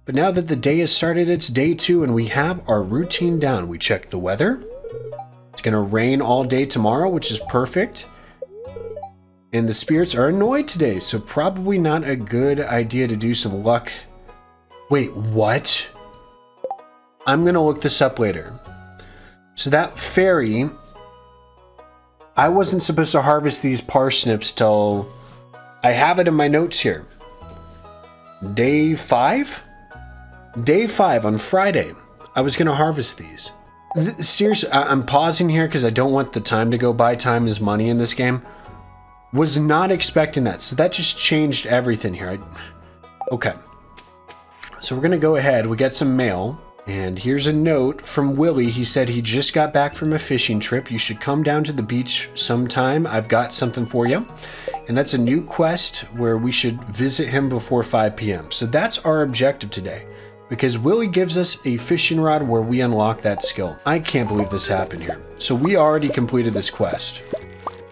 But now that the day has started, it's day 2 and we have our routine down. We check the weather. It's going to rain all day tomorrow, which is perfect. And the spirits are annoyed today, so probably not a good idea to do some luck. Wait, what? I'm going to look this up later. So that fairy, I wasn't supposed to harvest these parsnips till, I have it in my notes here. Day 5? Day 5 on Friday, I was going to harvest these. Seriously, I'm pausing here because I don't want the time to go by. Time is money in this game. Was not expecting that, so that just changed everything here. Okay. So we're going to go ahead. We got some mail. And here's a note from Willy. He said he just got back from a fishing trip. You should come down to the beach sometime. I've got something for you. And that's a new quest where we should visit him before 5 p.m. So that's our objective today. Because Willy gives us a fishing rod where we unlock that skill. I can't believe this happened here. So we already completed this quest.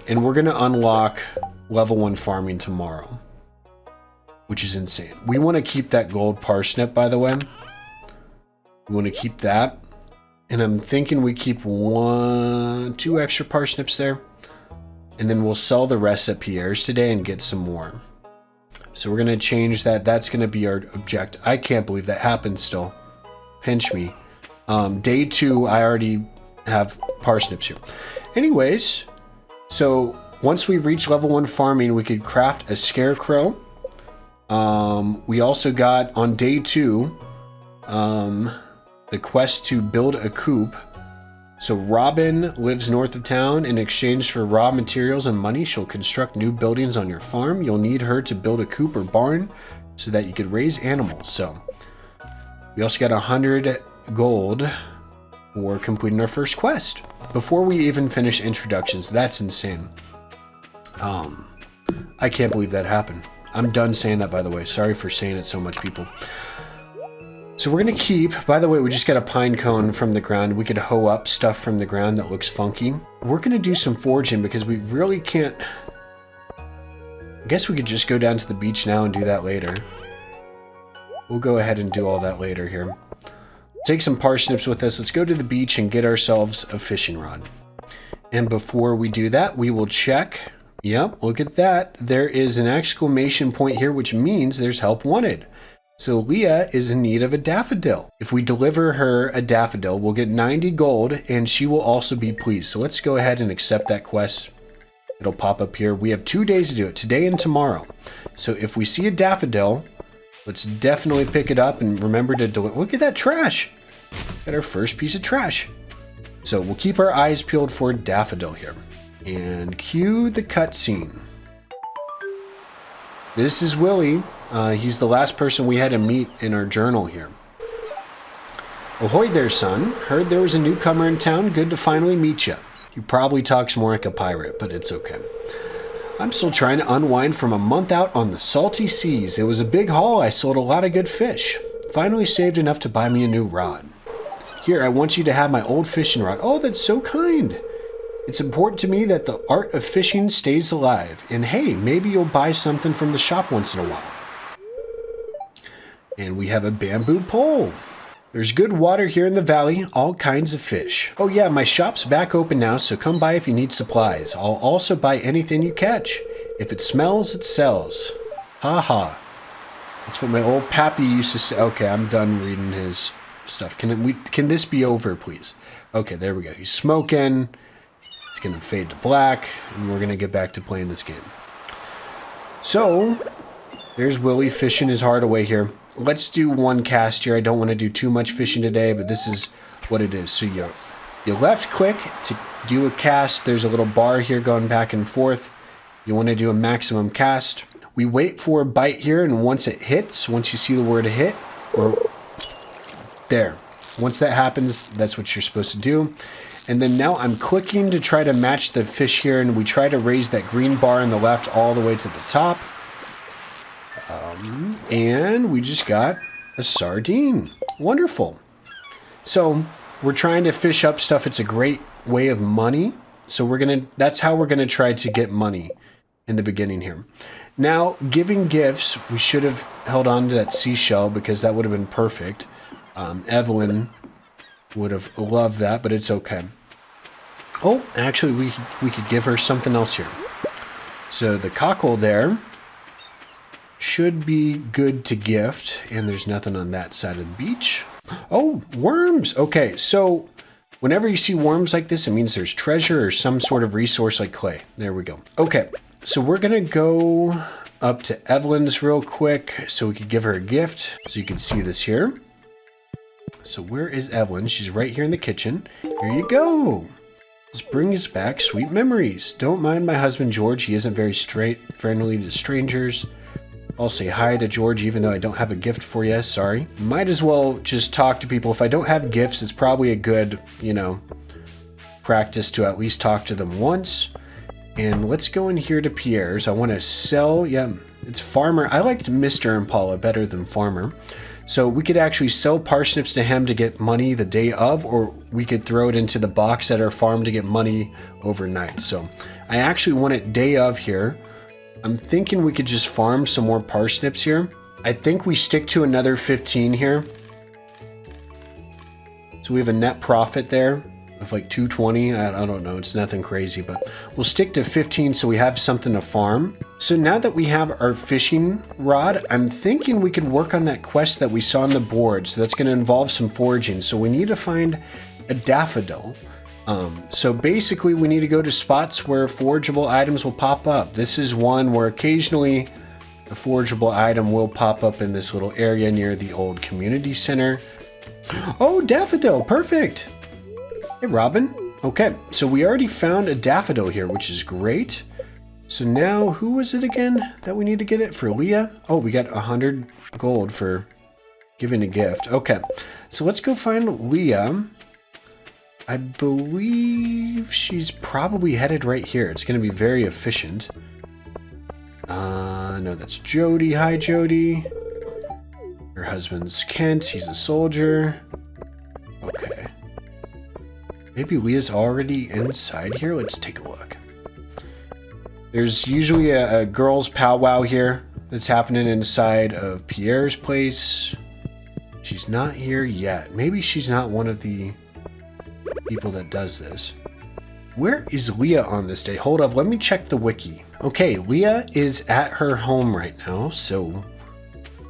And we're going to unlock level 1 farming tomorrow. Which is insane. We want to keep that gold parsnip, by the way. We want to keep that. And I'm thinking we keep 2 extra parsnips there. And then we'll sell the rest at Pierre's today and get some more. So we're going to change that. That's going to be our objective. I can't believe that happened still. Pinch me. Day 2, I already have parsnips here. Anyways, so once we've reached level 1 farming, we could craft a scarecrow. We also got on day 2, the quest to build a coop. So Robin lives north of town. In exchange for raw materials and money, she'll construct new buildings on your farm. You'll need her to build a coop or barn so that you could raise animals. So we also got 100 gold for completing our first quest. Before we even finish introductions, that's insane. I can't believe that happened. I'm done saying that, by the way. Sorry for saying it so much, people. So we're going to keep, by the way, we just got a pine cone from the ground. We could hoe up stuff from the ground that looks funky. We're going to do some foraging because we really can't. I guess we could just go down to the beach now and do that later. We'll go ahead and do all that later here. Take some parsnips with us. Let's go to the beach and get ourselves a fishing rod. And before we do that, we will check. Yep, look at that. There is an exclamation point here, which means there's help wanted. So Leah is in need of a daffodil. If we deliver her a daffodil, we'll get 90 gold and she will also be pleased. So let's go ahead and accept that quest. It'll pop up here. We have 2 days to do it, today and tomorrow. So if we see a daffodil, let's definitely pick it up and remember to deliver. Look at that trash. Got our first piece of trash. So we'll keep our eyes peeled for daffodil here. And cue the cutscene. This is Willy. He's the last person we had to meet in our journal here. Ahoy there, son. Heard there was a newcomer in town. Good to finally meet you. He probably talks more like a pirate, but it's okay. I'm still trying to unwind from a month out on the salty seas. It was a big haul. I sold a lot of good fish. Finally saved enough to buy me a new rod. Here, I want you to have my old fishing rod. Oh, that's so kind. It's important to me that the art of fishing stays alive. And hey, maybe you'll buy something from the shop once in a while. And we have a bamboo pole. There's good water here in the valley, all kinds of fish. Oh yeah, my shop's back open now, so come by if you need supplies. I'll also buy anything you catch. If it smells, it sells. Ha ha. That's what my old pappy used to say. Okay, I'm done reading his stuff. Can this be over, please? Okay, there we go. He's smoking. It's going to fade to black, and we're going to get back to playing this game. So, there's Willy fishing his heart away here. Let's do one cast here. I don't want to do too much fishing today, but this is what it is. So you left click to do a cast. There's a little bar here going back and forth. You want to do a maximum cast. We wait for a bite here, and once it hits, once you see the word hit, or there. Once that happens, that's what you're supposed to do. And then now I'm clicking to try to match the fish here, and we try to raise that green bar on the left all the way to the top. And we just got a sardine. Wonderful. So we're trying to fish up stuff. It's a great way of money. So that's how we're gonna try to get money in the beginning here. Now, giving gifts, we should have held on to that seashell because that would have been perfect. Evelyn would have loved that, but it's okay. Oh, actually, we could give her something else here. So the cockle there should be good to gift, and there's nothing on that side of the beach. Oh, worms! Okay, so whenever you see worms like this, it means there's treasure or some sort of resource like clay. There we go. Okay, so we're gonna go up to Evelyn's real quick so we could give her a gift. So you can see this here. So where is Evelyn? She's right here in the kitchen. Here you go. This brings back sweet memories. Don't mind my husband, George. He isn't very friendly to strangers. I'll say hi to George even though I don't have a gift for you. Sorry. Might as well just talk to people. If I don't have gifts, it's probably a good, practice to at least talk to them once. And let's go in here to Pierre's. I want to sell, it's Farmer. I liked Mr. Impala better than Farmer. So we could actually sell parsnips to him to get money the day of, or we could throw it into the box at our farm to get money overnight. So I actually want it day of here. I'm thinking we could just farm some more parsnips here. I think we stick to another 15 here. So we have a net profit there of like 220. I don't know. It's nothing crazy, but we'll stick to 15 so we have something to farm. So now that we have our fishing rod, I'm thinking we could work on that quest that we saw on the board. So that's going to involve some foraging. So we need to find a daffodil. So basically we need to go to spots where forageable items will pop up. This is one where occasionally a forageable item will pop up in this little area near the old community center. Oh, daffodil, perfect. Hey, Robin. Okay, so we already found a daffodil here, which is great. So now, who was it again that we need to get it for? Leah? Oh, we got 100 gold for giving a gift. Okay, so let's go find Leah. I believe she's probably headed right here. It's going to be very efficient. No, that's Jody. Hi, Jody. Her husband's Kent. He's a soldier. Okay. Maybe Leah's already inside here. Let's take a look. There's usually a girls' powwow here that's happening inside of Pierre's place. She's not here yet. Maybe she's not one of the people that does this. Where is Leah on this day? Hold up, let me check the wiki. Okay, Leah is at her home right now, so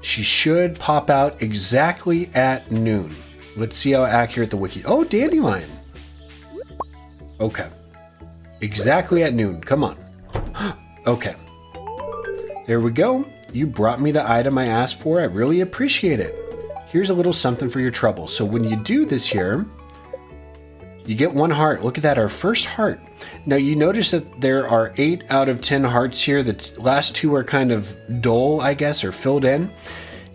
she should pop out exactly at noon. Let's see how accurate the wiki. Oh, dandelion. Okay. Exactly at noon. Come on. Okay. There we go. You brought me the item I asked for. I really appreciate it. Here's a little something for your trouble. So when you do this here, you get 1 heart. Look at that, our first heart. Now you notice that there are 8 out of 10 hearts here. The last 2 are kind of dull, I guess, or filled in.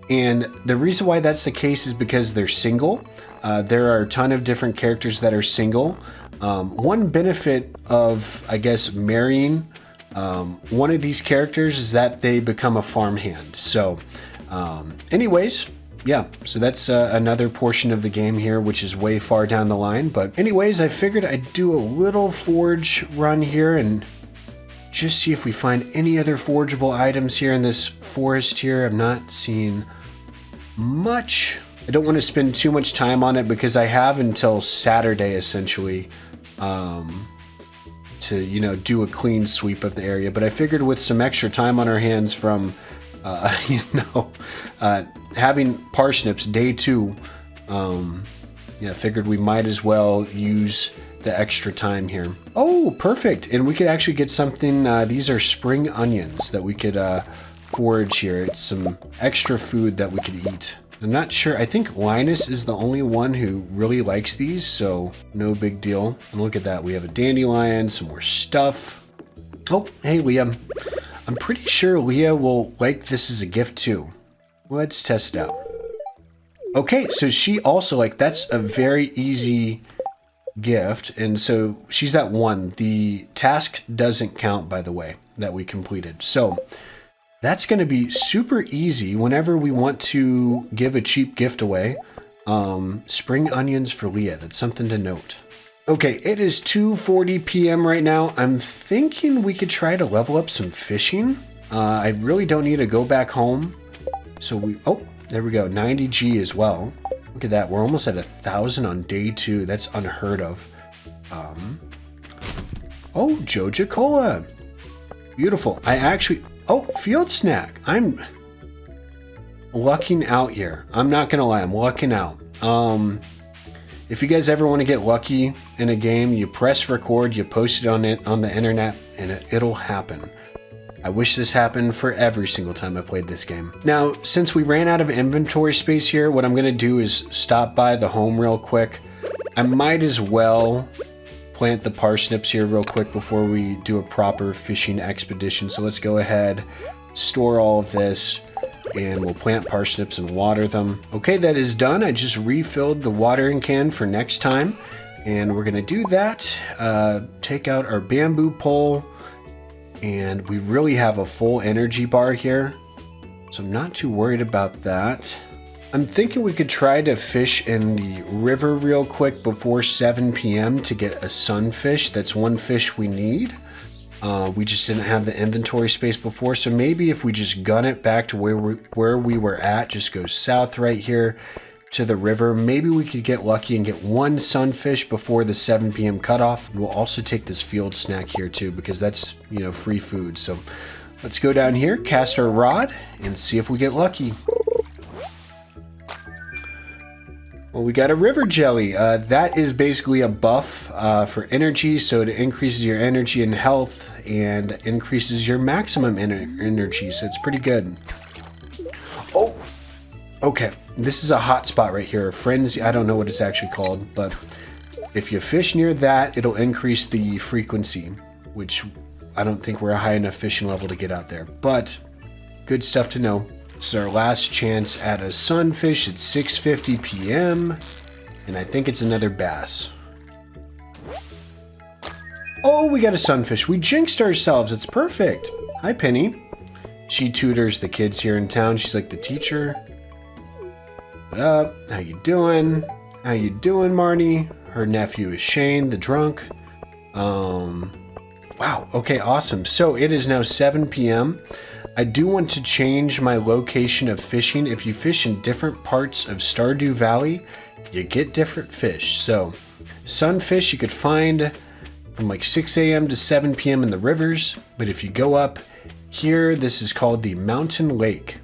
And the reason why that's the case is because they're single. There are a ton of different characters that are single. One benefit of, I guess, marrying one of these characters is that they become a farmhand. So anyways, yeah, so that's another portion of the game here, which is way far down the line. But anyways, I figured I'd do a little forge run here and just see if we find any other forageable items here in this forest here. I'm not seeing much. I don't want to spend too much time on it because I have until Saturday essentially to, do a clean sweep of the area. But I figured with some extra time on our hands from, having parsnips day 2, figured we might as well use the extra time here. Oh, perfect. And we could actually get something. These are spring onions that we could forage here. It's some extra food that we could eat. I'm not sure. I think Linus is the only one who really likes these, so no big deal. And look at that. We have a dandelion, some more stuff. Oh, hey, Leah. I'm pretty sure Leah will like this as a gift too. Let's test it out. Okay, so she also that's a very easy gift. And so she's at 1. The task doesn't count, by the way, that we completed. So that's going to be super easy whenever we want to give a cheap gift away. Spring onions for Leah. That's something to note. Okay, it is 2:40 p.m. right now. I'm thinking we could try to level up some fishing. I really don't need to go back home. So oh, there we go. 90G as well. Look at that. We're almost at 1,000 on day 2. That's unheard of. Oh, Joja Cola. Beautiful. Oh, field snack. I'm lucking out here. I'm not going to lie. I'm lucking out. If you guys ever want to get lucky in a game, you press record, you post it on the internet, and it'll happen. I wish this happened for every single time I played this game. Now, since we ran out of inventory space here, what I'm going to do is stop by the home real quick. I might as well plant the parsnips here real quick before we do a proper fishing expedition. So let's go ahead, store all of this, and we'll plant parsnips and water them. Okay, that is done. I just refilled the watering can for next time, and we're going to do that. Take out our bamboo pole. And we really have a full energy bar here, so I'm not too worried about that. I'm thinking we could try to fish in the river real quick before 7 p.m. to get a sunfish. That's one fish we need. We just didn't have the inventory space before, so maybe if we just gun it back to where we were at, just go south right here to the river, maybe we could get lucky and get one sunfish before the 7 p.m. cutoff. We'll also take this field snack here too, because that's, you know, free food. So let's go down here, cast our rod, and see if we get lucky. Well, we got a river jelly. That is basically a buff for energy, so it increases your energy and health and increases your maximum energy, so it's pretty good. Oh, okay. This is a hot spot right here, frenzy. I don't know what it's actually called, but if you fish near that, it'll increase the frequency, which I don't think we're a high enough fishing level to get out there, but good stuff to know. This is our last chance at a sunfish at 6:50 p.m. and I think it's another bass. Oh, we got a sunfish. We jinxed ourselves. It's perfect. Hi, Penny. She tutors the kids here in town. She's like the teacher. What up? How you doing? How you doing, Marty? Her nephew is Shane, the drunk. Wow. Okay, awesome. So it is now 7 p.m. I do want to change my location of fishing. If you fish in different parts of Stardew Valley, you get different fish. So sunfish you could find from like 6 a.m. to 7 p.m. in the rivers. But if you go up here, this is called the Mountain Lake.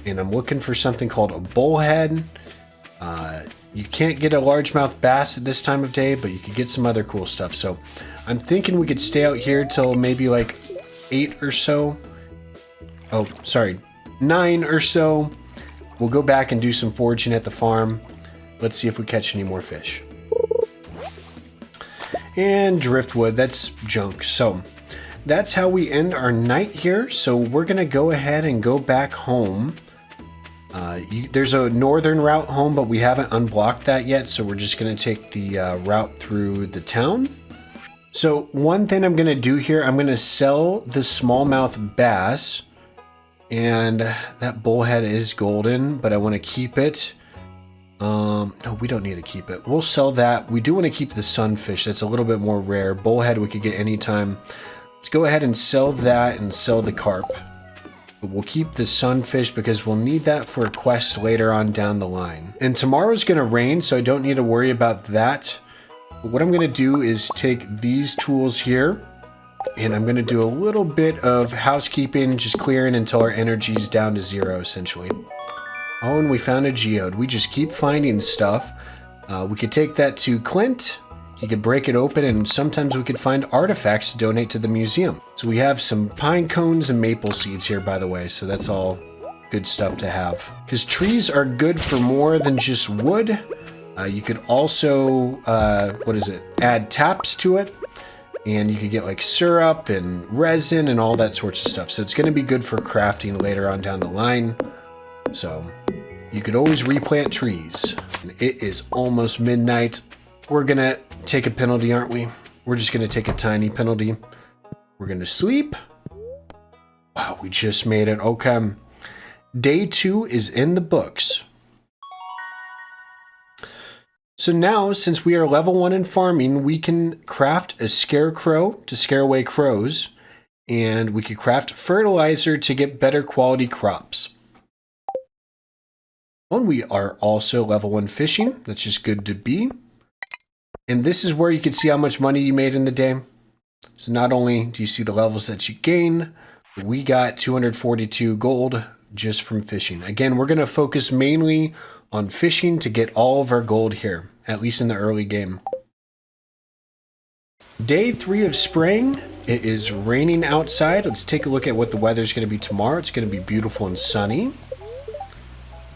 And I'm looking for something called a bullhead. You can't get a largemouth bass at this time of day, but you could get some other cool stuff. So I'm thinking we could stay out here till maybe like 8 or so. Oh, sorry, 9 or so. We'll go back and do some foraging at the farm. Let's see if we catch any more fish. And driftwood, that's junk. So that's how we end our night here. So we're gonna go ahead and go back home. There's a northern route home, but we haven't unblocked that yet. So we're just gonna take the route through the town. So one thing I'm gonna do here, I'm gonna sell the smallmouth bass. And that bullhead is golden, but I want to keep it. No, we don't need to keep it. We'll sell that. We do want to keep the sunfish. That's a little bit more rare. Bullhead we could get anytime. Let's go ahead and sell that and sell the carp. But we'll keep the sunfish because we'll need that for a quest later on down the line. And tomorrow's going to rain, so I don't need to worry about that. But what I'm going to do is take these tools here. And I'm going to do a little bit of housekeeping, just clearing until our energy's down to 0, essentially. Oh, and we found a geode. We just keep finding stuff. We could take that to Clint. He could break it open, and sometimes we could find artifacts to donate to the museum. So we have some pine cones and maple seeds here, by the way, so that's all good stuff to have. Because trees are good for more than just wood. You could also, add taps to it. And you could get like syrup and resin and all that sorts of stuff. So it's going to be good for crafting later on down the line. So you could always replant trees. And it is almost midnight. We're going to take a penalty, aren't we? We're just going to take a tiny penalty. We're going to sleep. Wow, we just made it. Okay. Day 2 is in the books. So now, since we are level 1 in farming, we can craft a scarecrow to scare away crows. And we could craft fertilizer to get better quality crops. And we are also level 1 fishing. That's just good to be. And this is where you can see how much money you made in the day. So not only do you see the levels that you gain, but we got 242 gold just from fishing. Again, we're going to focus mainly on fishing to get all of our gold here, at least in the early game. Day 3 of spring. It is raining outside. Let's take a look at what the weather's going to be tomorrow. It's going to be beautiful and sunny.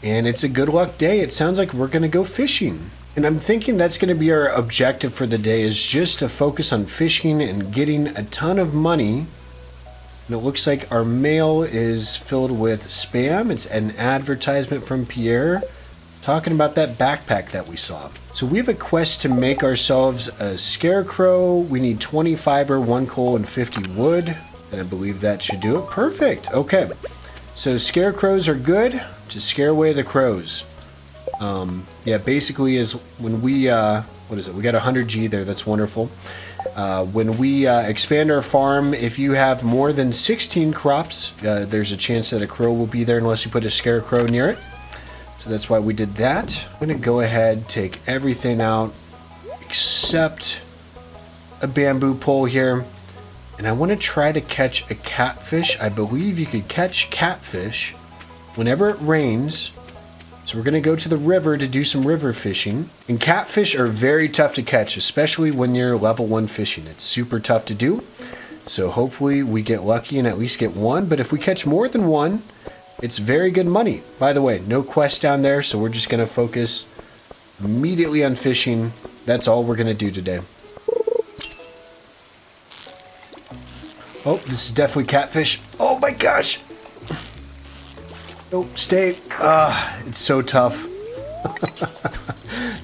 And it's a good luck day. It sounds like we're going to go fishing. And I'm thinking that's going to be our objective for the day, is just to focus on fishing and getting a ton of money. And it looks like our mail is filled with spam. It's an advertisement from Pierre talking about that backpack that we saw. So we have a quest to make ourselves a scarecrow. We need 20 fiber, 1 coal, and 50 wood. And I believe that should do it. Perfect. Okay. So scarecrows are good to scare away the crows. Yeah, basically is when we, what is it? We got 100G there. That's wonderful. When we expand our farm, if you have more than 16 crops, there's a chance that a crow will be there unless you put a scarecrow near it. So that's why we did that. I'm going to go ahead, take everything out except a bamboo pole here. And I want to try to catch a catfish. I believe you could catch catfish whenever it rains. So we're going to go to the river to do some river fishing. And catfish are very tough to catch, especially when you're level 1 fishing. It's super tough to do. So hopefully we get lucky and at least get one. But if we catch more than one, it's very good money. By the way, no quest down there, so we're just going to focus immediately on fishing. That's all we're going to do today. Oh, this is definitely catfish. Oh my gosh. Oh, stay. It's so tough.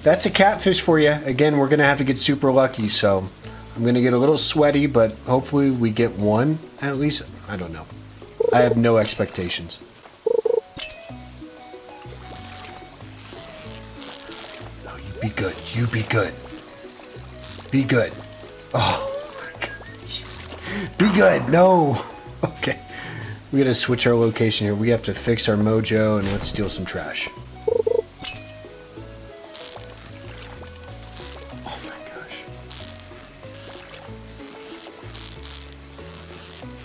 That's a catfish for you. Again, we're going to have to get super lucky, so I'm going to get a little sweaty, but hopefully we get one at least. I don't know. I have no expectations. No, you be good. You be good. Be good. Oh, my gosh. Be good. No. Okay. We gotta switch our location here. We have to fix our mojo, and let's steal some trash. Oh my gosh.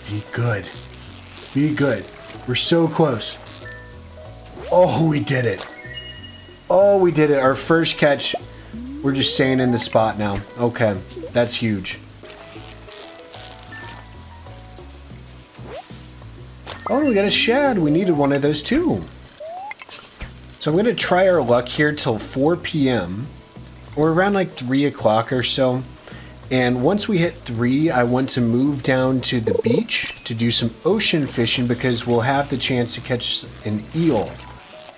Be good. Be good. We're so close. Oh, we did it. Oh, we did it. Our first catch. We're just staying in the spot now. Okay, that's huge. Oh, we got a shad. We needed one of those too. So I'm going to try our luck here till 4 p.m. or around like 3 o'clock or so. And once we hit 3, I want to move down to the beach to do some ocean fishing because we'll have the chance to catch an eel,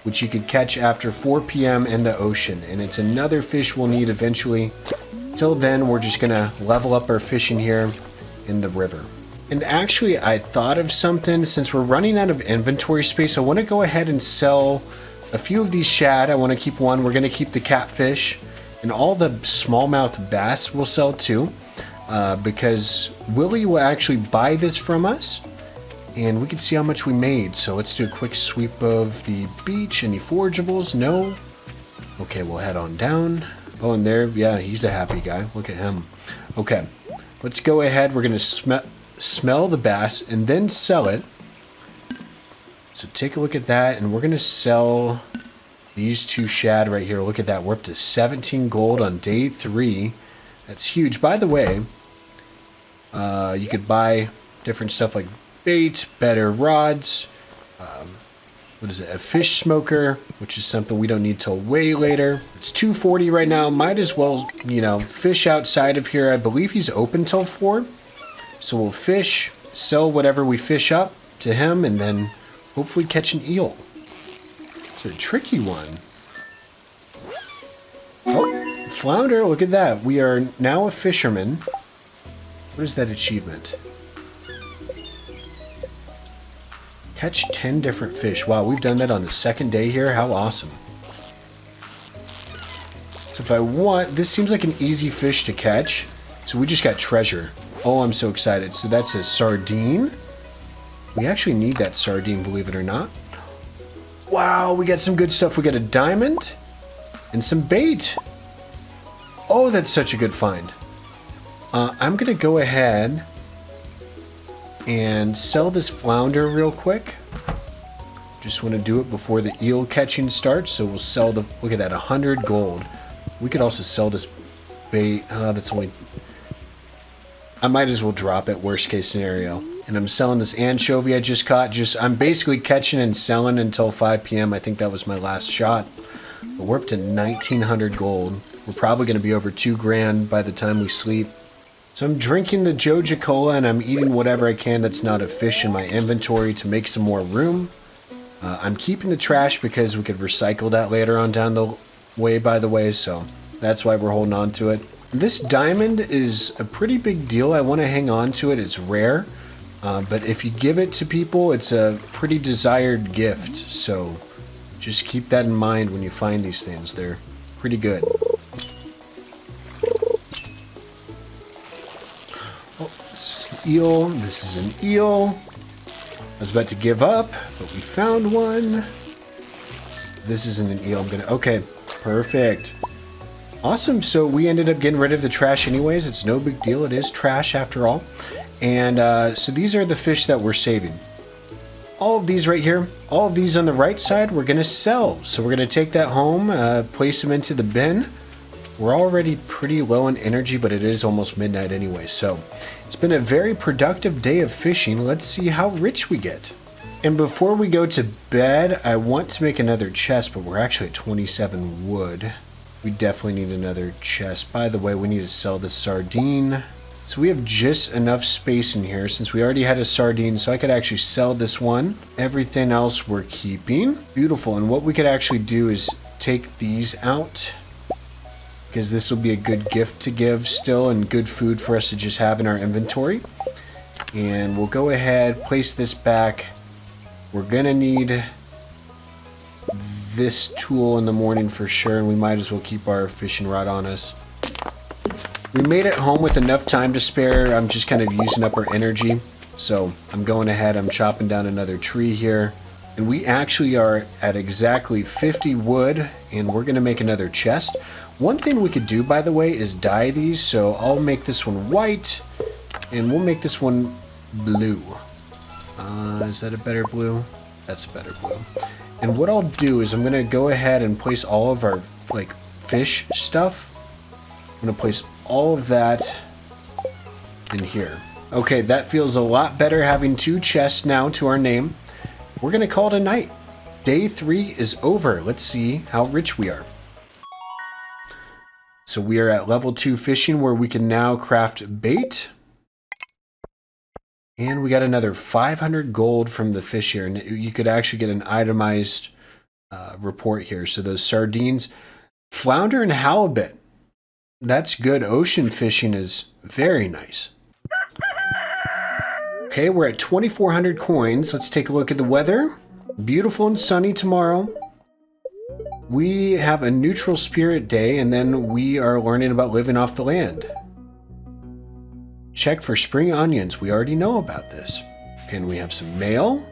which you could catch after 4 p.m. in the ocean. And it's another fish we'll need eventually. Till then, we're just going to level up our fishing here in the river. And actually, I thought of something. Since we're running out of inventory space, I want to go ahead and sell a few of these shad. I want to keep one. We're going to keep the catfish. And all the smallmouth bass we'll sell too. Because Willy will actually buy this from us. And we can see how much we made. So let's do a quick sweep of the beach. Any forageables? No. Okay, we'll head on down. Oh, and there, yeah, he's a happy guy. Look at him. Okay, let's go ahead. We're going to smell the bass and then sell it. So take a look at that, and we're going to sell these 2 shad right here. Look at that. We're up to 17 gold on day 3. That's huge. By the way, you could buy different stuff like bait, better rods, what is it, a fish smoker, which is something we don't need till way later. It's 2:40 right now. Might as well, you know, fish outside of here. I believe he's open till 4. So we'll fish, sell whatever we fish up to him, and then hopefully catch an eel. It's a tricky one. Oh, flounder, look at that. We are now a fisherman. What is that achievement? Catch 10 different fish. Wow, we've done that on the 2nd day here. How awesome. So if I want, this seems like an easy fish to catch. So we just got treasure. Oh, I'm so excited. So that's a sardine. We actually need that sardine, believe it or not. Wow, we got some good stuff. We got a diamond and some bait. Oh, that's such a good find. I'm going to go ahead and sell this flounder real quick. Just want to do it before the eel catching starts. So we'll sell the, look at that, 100 gold. We could also sell this bait. That's only, I might as well drop it, worst case scenario. And I'm selling this anchovy I just caught. I'm basically catching and selling until 5 p.m. I think that was my last shot. But we're up to 1,900 gold. We're probably going to be over 2 grand by the time we sleep. So I'm drinking the Joja Cola and I'm eating whatever I can that's not a fish in my inventory to make some more room. I'm keeping the trash because we could recycle that later on down the way, by the way. So that's why we're holding on to it. This diamond is a pretty big deal. I want to hang on to it. It's rare. But if you give it to people, it's a pretty desired gift. So just keep that in mind when you find these things. They're pretty good. Oh, this is an eel. This is an eel. I was about to give up, but we found one. This isn't an eel. Okay, perfect. Awesome. So we ended up getting rid of the trash anyways. It's no big deal. It is trash after all. And so these are the fish that we're saving. All of these right here, all of these on the right side, we're going to sell. So we're going to take that home, place them into the bin. We're already pretty low in energy, but it is almost midnight anyway. So it's been a very productive day of fishing. Let's see how rich we get. And before we go to bed, I want to make another chest, but we're actually at 27 wood. We definitely need another chest. By the way, we need to sell this sardine. So we have just enough space in here since we already had a sardine, so I could actually sell this one. Everything else we're keeping. Beautiful. And what we could actually do is take these out, because this will be a good gift to give still and good food for us to just have in our inventory. And we'll go ahead, place this back. We're gonna need this tool in the morning for sure, and we might as well keep our fishing rod on us. We made it home with enough time to spare. I'm just kind of using up our energy. So I'm going ahead, I'm chopping down another tree here. And we actually are at exactly 50 wood, and we're gonna make another chest. One thing we could do, by the way, is dye these. So I'll make this one white, and we'll make this one blue. Is that a better blue? That's a better blue. And what I'll do is I'm gonna go ahead and place all of our like fish stuff. I'm gonna place all of that in here. Okay, that feels a lot better having 2 chests now to our name. We're gonna call it a night. Day 3 is over. Let's see how rich we are. So we are at level 2 fishing, where we can now craft bait. And we got another 500 gold from the fish here. And you could actually get an itemized report here. So those sardines, flounder and halibut. That's good. Ocean fishing is very nice. Okay, we're at 2,400 coins. Let's take a look at the weather. Beautiful and sunny tomorrow. We have a neutral spirit day, and then we are learning about living off the land. Check for spring onions. We already know about this. Okay, and we have some mail.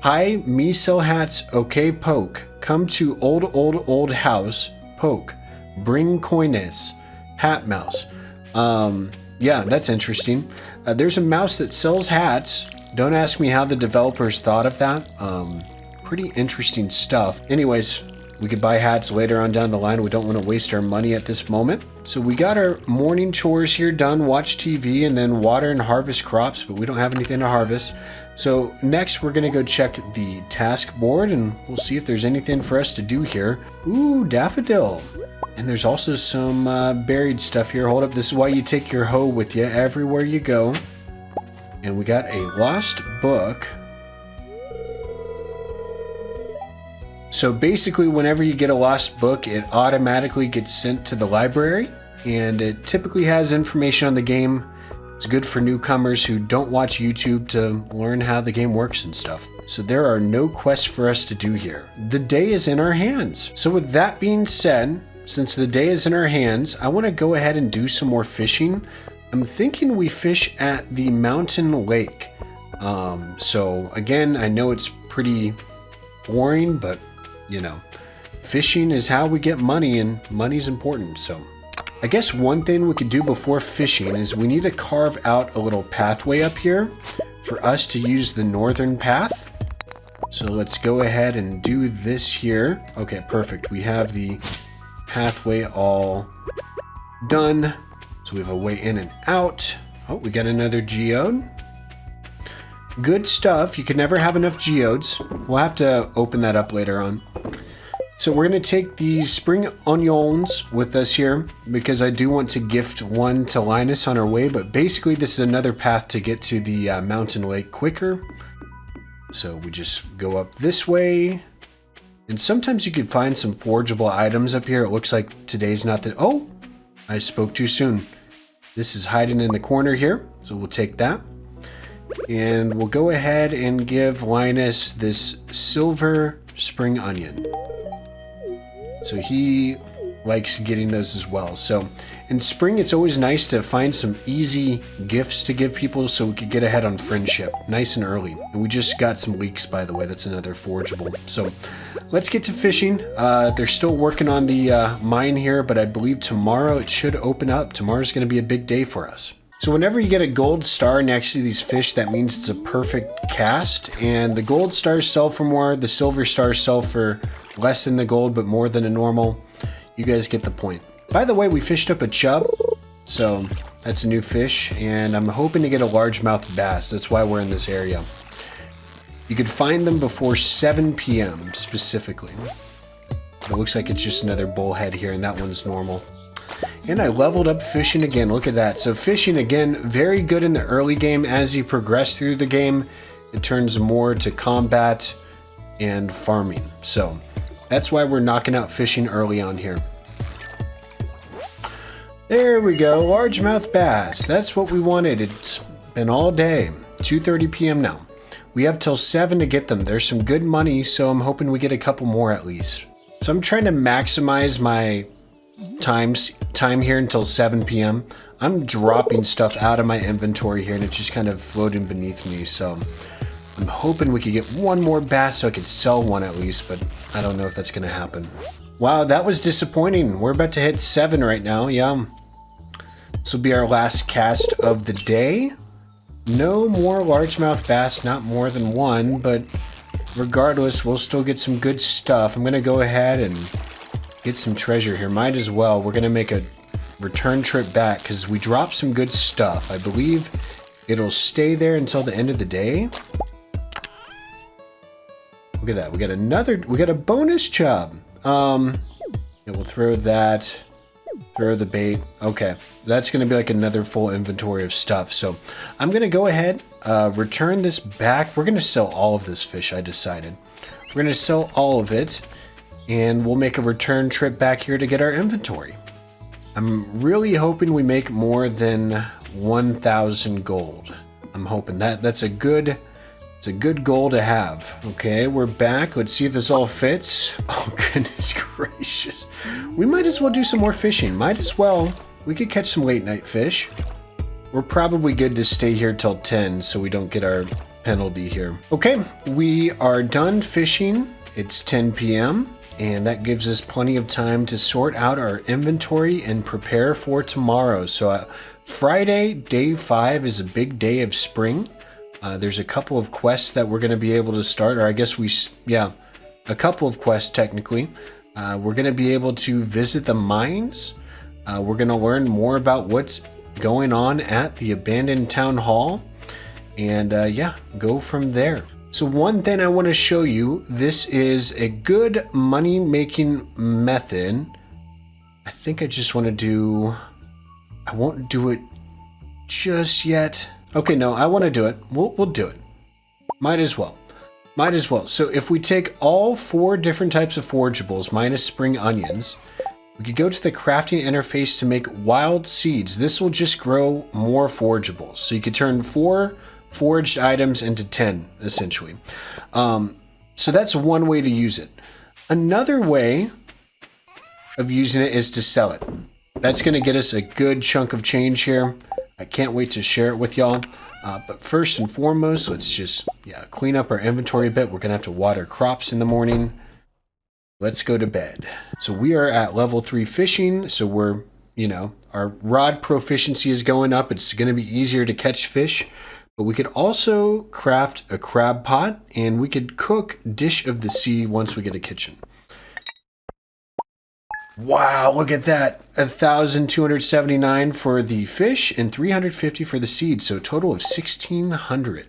Hi, me sell hats. Okay, poke. Come to old house. Poke. Bring coines. Hat mouse. Yeah, that's interesting. There's a mouse that sells hats. Don't ask me how the developers thought of that. Pretty interesting stuff. Anyways, we could buy hats later on down the line. We don't want to waste our money at this moment. So we got our morning chores here done, watch TV, and then water and harvest crops, but we don't have anything to harvest. So next we're going to go check the task board, and we'll see if there's anything for us to do here. Ooh, daffodil. And there's also some buried stuff here. Hold up, this is why you take your hoe with you everywhere you go. And we got a lost book. So basically, whenever you get a lost book, it automatically gets sent to the library, and it typically has information on the game. It's good for newcomers who don't watch YouTube to learn how the game works and stuff. So there are no quests for us to do here. The day is in our hands. So with that being said, since the day is in our hands, I want to go ahead and do some more fishing. I'm thinking we fish at the mountain lake. So again, I know it's pretty boring, but you know, fishing is how we get money, and money's important. So I guess one thing we could do before fishing is we need to carve out a little pathway up here for us to use the northern path. So let's go ahead and do this here. Okay, perfect. We have the pathway all done. So we have a way in and out. Oh, we got another geode. Good stuff. You can never have enough geodes. We'll have to open that up later on. So we're going to take these spring onions with us here because I do want to gift one to Linus on our way. But basically this is another path to get to the mountain lake quicker. So we just go up this way. And sometimes you can find some forgeable items up here. It looks like today's not the... Oh, I spoke too soon. This is hiding in the corner here. So we'll take that. And we'll go ahead and give Linus this silver spring onion. So he likes getting those as well. So in spring, it's always nice to find some easy gifts to give people so we could get ahead on friendship nice and early. And we just got some leeks, by the way. That's another forgeable. So let's get to fishing. They're still working on the mine here, but I believe tomorrow it should open up. Tomorrow's going to be a big day for us. So whenever you get a gold star next to these fish, that means it's a perfect cast. And the gold stars sell for more. The silver stars sell for less than the gold, but more than a normal. You guys get the point. By the way, we fished up a chub. So that's a new fish. And I'm hoping to get a largemouth bass. That's why we're in this area. You could find them before 7 p.m. specifically. It looks like it's just another bullhead here, and that one's normal. And I leveled up fishing again. Look at that. So fishing again, very good in the early game. As you progress through the game, it turns more to combat and farming. So that's why we're knocking out fishing early on here. There we go. Largemouth bass. That's what we wanted. It's been all day. 2:30 p.m. now. We have till 7 to get them. There's some good money, so I'm hoping we get a couple more at least. So I'm trying to maximize my time here until 7 p.m. I'm dropping stuff out of my inventory here and it's just kind of floating beneath me. So I'm hoping we could get one more bass so I could sell one at least, but I don't know if that's going to happen. Wow, that was disappointing. We're about to hit 7 right now. Yeah. This will be our last cast of the day. No more largemouth bass, not more than one, but regardless, we'll still get some good stuff. I'm going to go ahead and get some treasure here. Might as well. We're going to make a return trip back because we dropped some good stuff. I believe it'll stay there until the end of the day. Look at that. We got a bonus chub. Yeah, we'll throw that. Throw the bait. Okay. That's going to be like another full inventory of stuff. So I'm going to go ahead, return this back. We're going to sell all of this fish, I decided. We're going to sell all of it. And we'll make a return trip back here to get our inventory. I'm really hoping we make more than 1,000 gold. I'm hoping that's a good goal to have. Okay, we're back. Let's see if this all fits. Oh, goodness gracious. We might as well do some more fishing. Might as well. We could catch some late night fish. We're probably good to stay here till 10 so we don't get our penalty here. Okay, we are done fishing. It's 10 p.m. and that gives us plenty of time to sort out our inventory and prepare for tomorrow. So Friday, day 5, is a big day of spring. There's a couple of quests that we're going to be able to start, or I guess a couple of quests technically. We're going to be able to visit the mines. We're going to learn more about what's going on at the abandoned town hall, and go from there. So one thing I want to show you, this is a good money making method. I think I just want to do, I won't do it just yet. Okay, no, I want to do it. We'll do it. Might as well. So if we take all 4 different types of forageables minus spring onions, we could go to the crafting interface to make wild seeds. This will just grow more forageables. So you could turn 4 foraged items into 10, essentially. So that's one way to use it. Another way of using it is to sell it. That's going to get us a good chunk of change here. I can't wait to share it with y'all. But first and foremost, let's just clean up our inventory a bit. We're going to have to water crops in the morning. Let's go to bed. So we are at level 3 fishing. So we're, our rod proficiency is going up. It's going to be easier to catch fish. But we could also craft a crab pot, and we could cook dish of the sea once we get a kitchen. Wow, look at that. 1,279 for the fish and 350 for the seed. So a total of 1,600.